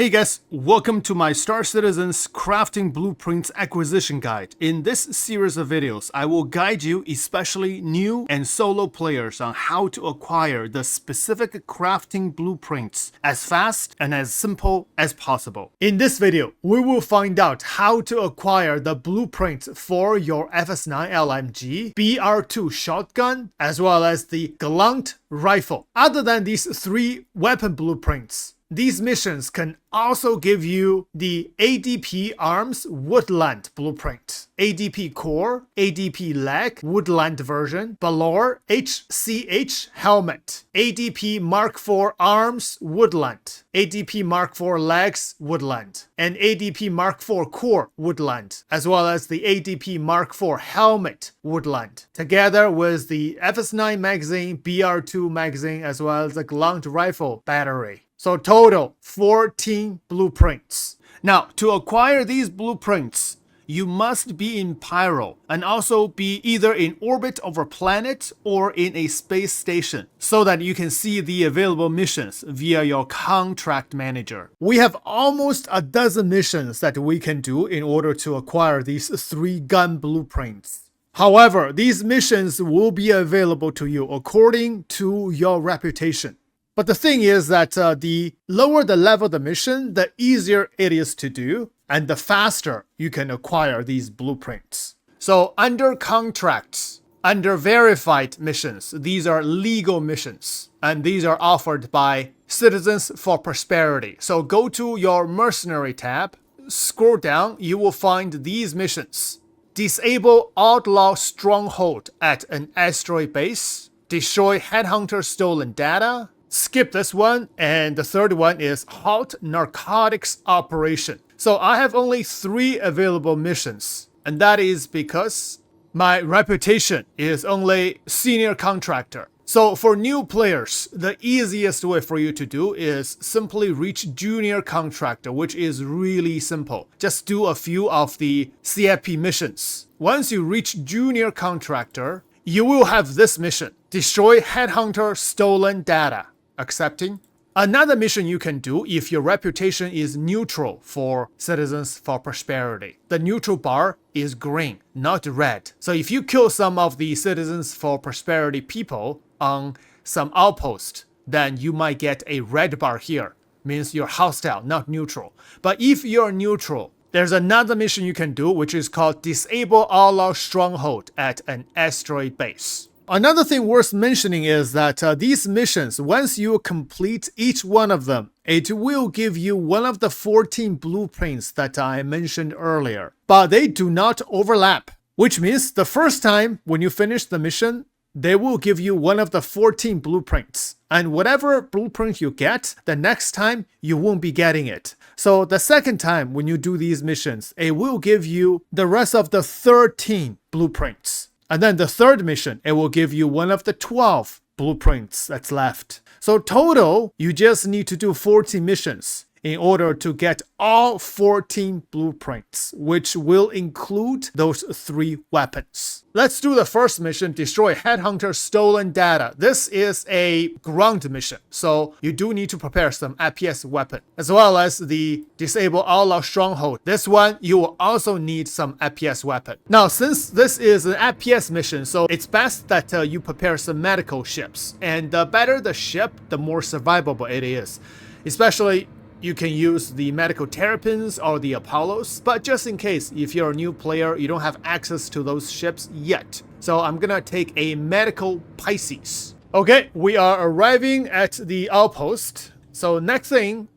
Hey guys, welcome to my Star Citizen's Crafting Blueprints Acquisition Guide. In this series of videos, I will guide you, especially new and solo players, on how to acquire the specific crafting blueprints as fast and as simple as possible. In this video, we will find out how to acquire the blueprints for your FS-9 LMG, BR-2 shotgun, as well as the Gallant Rifle. Other than these three weapon blueprints, these missions can also give you the ADP Arms Woodland Blueprint, ADP Core, ADP Leg Woodland version, Balor HCH Helmet, ADP Mark IV Arms Woodland, ADP Mark IV Legs Woodland, and ADP Mark IV Core Woodland, as well as the ADP Mark IV Helmet Woodland, together with the FS-9 magazine, BR-2 magazine, as well as the Gallant Rifle battery. So total 14 blueprints. Now, to acquire these blueprints, you must be in Pyro and also be either in orbit of a planet or in a space station so that you can see the available missions via your contract manager. We have almost a dozen missions that we can do in order to acquire these three gun blueprints. However, these missions will be available to you according to your reputation. But the thing is that the lower the level of the mission, the easier it is to do, and the faster you can acquire these blueprints. So under contracts, under verified missions, these are legal missions, and these are offered by Citizens for Prosperity. So go to your Mercenary tab, scroll down, you will find these missions. Disable Outlaw Stronghold at an asteroid base, destroy Headhunter stolen data, skip this one, and the third one is Halt Narcotics Operation. So I have only 3 available missions, and that is because my reputation is only senior contractor. So for new players, the easiest way for you to do is simply reach junior contractor, which is really simple. Just do a few of the CFP missions. Once you reach junior contractor, you will have this mission: destroy Headhunter stolen data. Accepting. Another mission you can do if your reputation is neutral for Citizens for Prosperity. The neutral bar is green, not red. So if you kill some of the Citizens for Prosperity people on some outpost, then you might get a red bar here. Means you're hostile, not neutral. But if you're neutral, there's another mission you can do, which is called Disable Outlaw Stronghold at an asteroid base. Another thing worth mentioning is that these missions, once you complete each one of them, it will give you one of the 14 blueprints that I mentioned earlier. But they do not overlap, which means the first time when you finish the mission, they will give you one of the 14 blueprints. And whatever blueprint you get, the next time you won't be getting it. So the second time when you do these missions, it will give you the rest of the 13 blueprints. And then the third mission, it will give you one of the 12 blueprints that's left. So total, you just need to do 14 missions in order to get all 14 blueprints, which will include those 3 weapons. Let's do the first mission, destroy Headhunter stolen data. This is a ground mission, so you do need to prepare some FPS weapon, as well as the disable Outlaw Stronghold. This one, you will also need some FPS weapon. Now, since this is an FPS mission, so it's best that you prepare some medical ships. And the better the ship, the more survivable it is. Especially, you can use the medical terrapins or the Apollos, but just in case, if you're a new player, you don't have access to those ships yet. So I'm gonna take a medical Pisces. Okay, we are arriving at the outpost. So next thing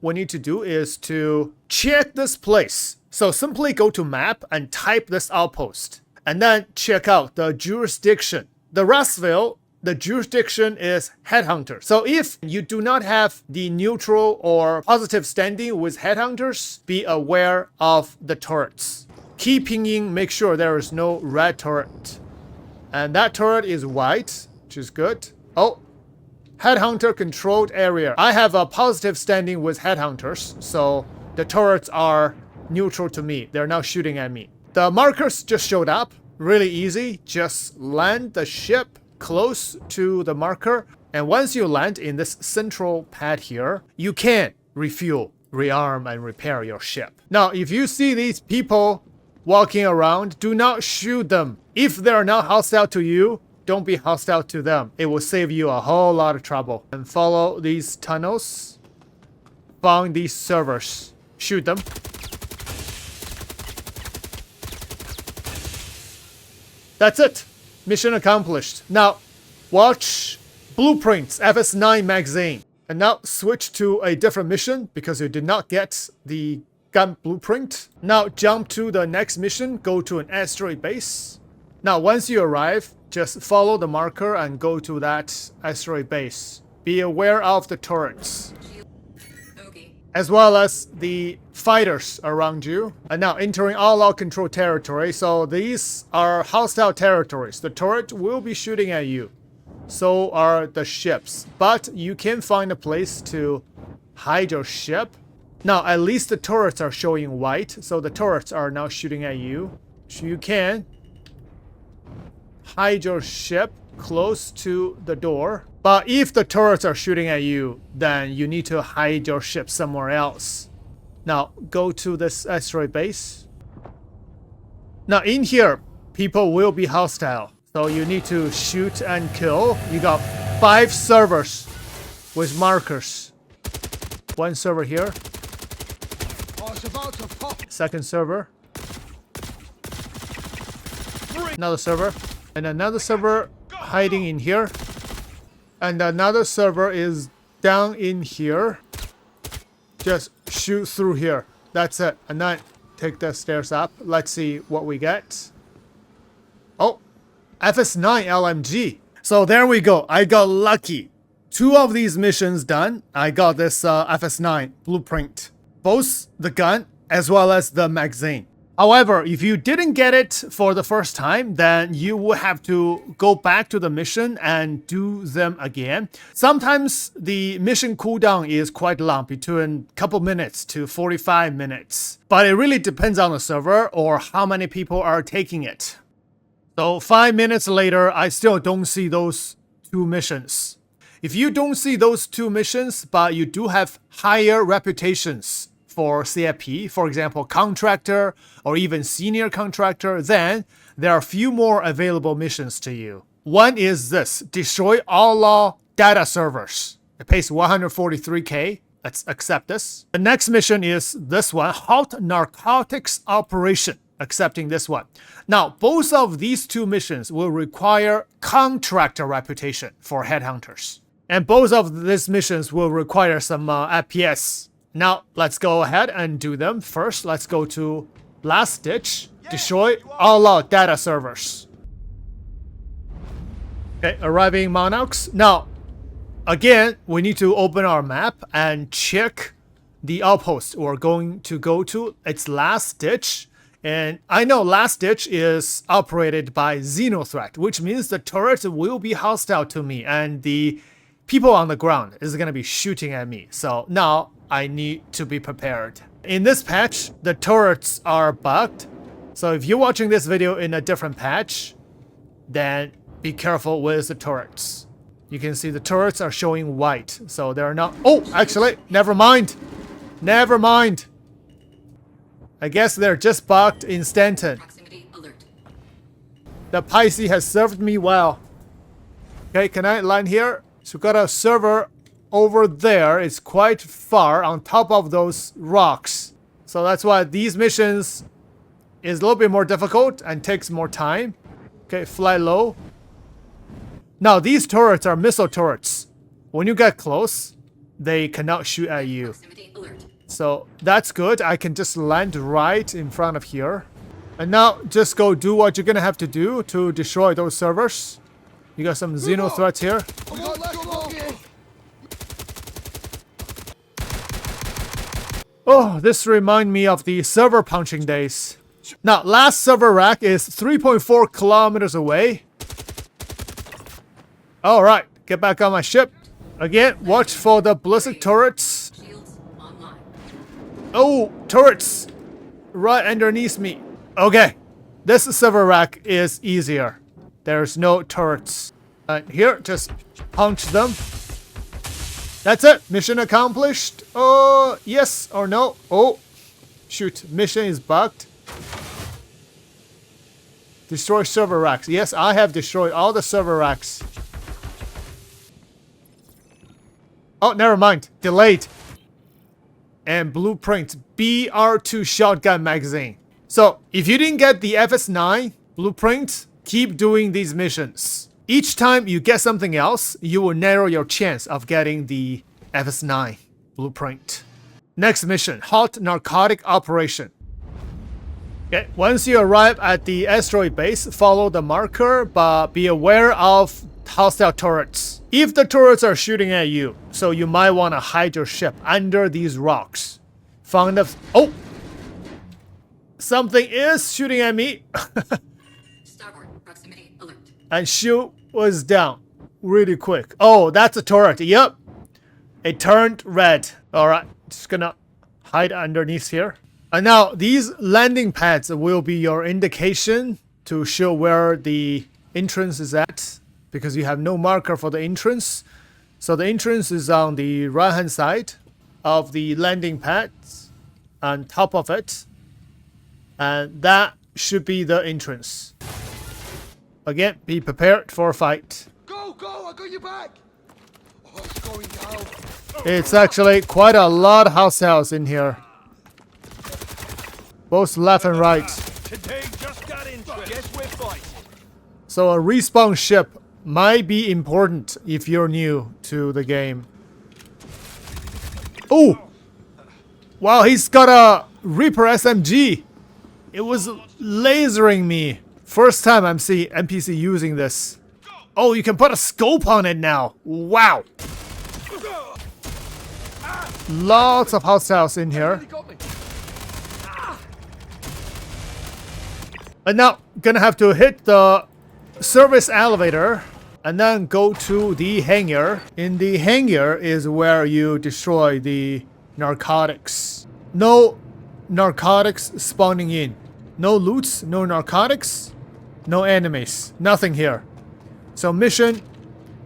we need to do is to check this place. So simply go to map and type this outpost, and then check out the jurisdiction. The Russville, the jurisdiction is Headhunter. So if you do not have the neutral or positive standing with Headhunters, be aware of the turrets. Keep pinging, make sure there is no red turret. And that turret is white, which is good. Oh, Headhunter controlled area. I have a positive standing with Headhunters, so the turrets are neutral to me. They're now shooting at me. The markers just showed up. Really easy. Just land the ship close to the marker, and once you land in this central pad here, you can refuel. rearm and repair your ship. Now, if you see these people walking around, do not shoot them. If they're not hostile to you, don't be hostile to them. It will save you a whole lot of trouble. And follow these tunnels. Find these servers. Shoot them. That's it. Mission accomplished. Now, watch Blueprints FS-9 magazine. And now switch to a different mission because you did not get the gun blueprint. Now jump to the next mission. Go to an asteroid base. Now once you arrive, just follow the marker and go to that asteroid base. Be aware of the turrets. As well as the fighters around you. And now entering all-out control territory. So these are hostile territories. The turret will be shooting at you. So are the ships. But you can find a place to hide your ship. Now at least the turrets are showing white. So the turrets are now shooting at you. So you can hide your ship close to the door. But if the turrets are shooting at you, then you need to hide your ship somewhere else. Now, go to this asteroid base. Now, in here, people will be hostile. So you need to shoot and kill. You got 5 servers with markers. 1 server here. Second server. Another server. And another server hiding in here. And another server is down in here. Just shoot through here. That's it. And then take the stairs up. Let's see what we get. Oh, FS-9 LMG. So there we go. I got lucky. 2 of these missions done. I got this FS-9 blueprint. Both the gun as well as the magazine. However, if you didn't get it for the first time, then you will have to go back to the mission and do them again. Sometimes the mission cooldown is quite long, between a couple minutes to 45 minutes. But it really depends on the server or how many people are taking it. So 5 minutes later, I still don't see those 2 missions. If you don't see those 2 missions, but you do have higher reputations for CFP, for example, contractor or even senior contractor, then there are a few more available missions to you. One is this: destroy all law data servers. It pays 143k. Let's accept this. The next mission is this one: halt narcotics operation. Accepting this one. Now, both of these 2 missions will require contractor reputation for headhunters. And both of these missions will require some FPS. Now, let's go ahead and do them. First, let's go to Last Ditch. Destroy all our data servers. Okay, arriving Monarchs. Now, again, we need to open our map and check the outpost we're going to go to. It's Last Ditch. And I know Last Ditch is operated by Xenothreat, which means the turrets will be hostile to me. And the people on the ground is going to be shooting at me. So now I need to be prepared. In this patch, the turrets are bugged. So if you're watching this video in a different patch, then be careful with the turrets. You can see the turrets are showing white. So they're not... Oh, actually, never mind. Never mind. I guess they're just bugged in Stanton. The Pisces has served me well. Okay, can I land here? So we've got a server over there. It's quite far on top of those rocks. So that's why these missions is a little bit more difficult and takes more time. Okay, fly low. Now these turrets are missile turrets. When you get close, they cannot shoot at you. So that's good. I can just land right in front of here. And now just go do what you're gonna have to do to destroy those servers. You got some Xenothreats here. Oh, this reminds me of the server punching days. Now, last server rack is 3.4 kilometers away. Alright, get back on my ship. Again, watch for the ballistic turrets. Oh, turrets! Right underneath me. Okay, this server rack is easier. There's no turrets. And here, just punch them. That's it. Mission accomplished. Yes or no? Oh, shoot. Mission is bugged. Destroy server racks. Yes, I have destroyed all the server racks. Oh, never mind. Delayed. And blueprint. BR-2 shotgun magazine. So, if you didn't get the FS-9 blueprint, keep doing these missions. Each time you get something else, you will narrow your chance of getting the FS-9 blueprint. Next mission, hot narcotic operation. Okay, once you arrive at the asteroid base, follow the marker, but be aware of hostile turrets. If the turrets are shooting at you, so you might want to hide your ship under these rocks. Found a... Oh! Something is shooting at me. Starboard, proximity alert. And shoot was down really quick. Oh, that's a turret. Yep. It turned red. Alright, just gonna hide underneath here. And now, these landing pads will be your indication to show where the entrance is at, because you have no marker for the entrance. So the entrance is on the right hand side of the landing pads, on top of it. And that should be the entrance. Again, be prepared for a fight. Go, I got your back. Oh, it's going down. It's actually quite a lot of hostiles in here. Both left and right. Today just got into it. Guess we're fighting. So a respawn ship might be important if you're new to the game. Oh! Wow, he's got a Reaper SMG. It was lasering me. First time I'm seeing NPC using this. Oh, you can put a scope on it now. Wow. Lots of hostiles in here. And now, gonna have to hit the service elevator and then go to the hangar. In the hangar is where you destroy the narcotics. No narcotics spawning in. No loots, no narcotics, no enemies. Nothing here. So mission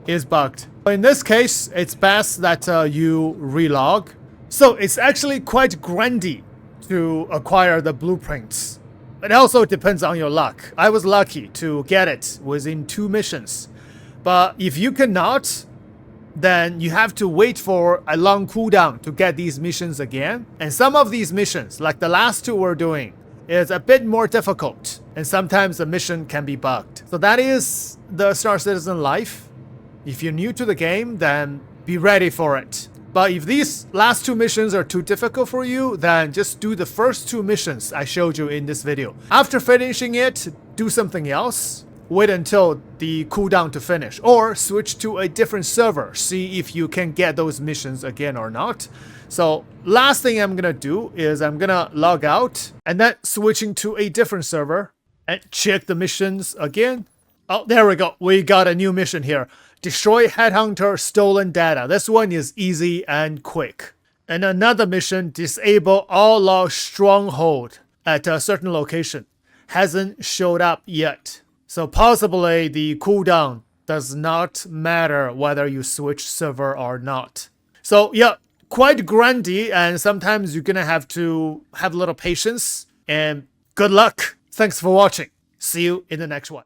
is bugged. In this case, it's best that you relog. So it's actually quite grindy to acquire the blueprints. It also depends on your luck. I was lucky to get it within 2 missions. But if you cannot, then you have to wait for a long cooldown to get these missions again. And some of these missions, like the last 2 we're doing, is a bit more difficult. And sometimes the mission can be bugged. So that is the Star Citizen life. If you're new to the game, then be ready for it. But if these last 2 missions are too difficult for you, then just do the first 2 missions I showed you in this video. After finishing it, do something else. Wait until the cooldown to finish. Or switch to a different server. See if you can get those missions again or not. So last thing I'm gonna do is I'm gonna log out and then switching to a different server and check the missions again. Oh, there we go. We got a new mission here. Destroy Headhunter stolen data. This one is easy and quick. And another mission, disable all log stronghold at a certain location. Hasn't showed up yet. So possibly the cooldown does not matter whether you switch server or not. So yeah, quite grindy, and sometimes you're gonna have to have a little patience. And good luck. Thanks for watching. See you in the next one.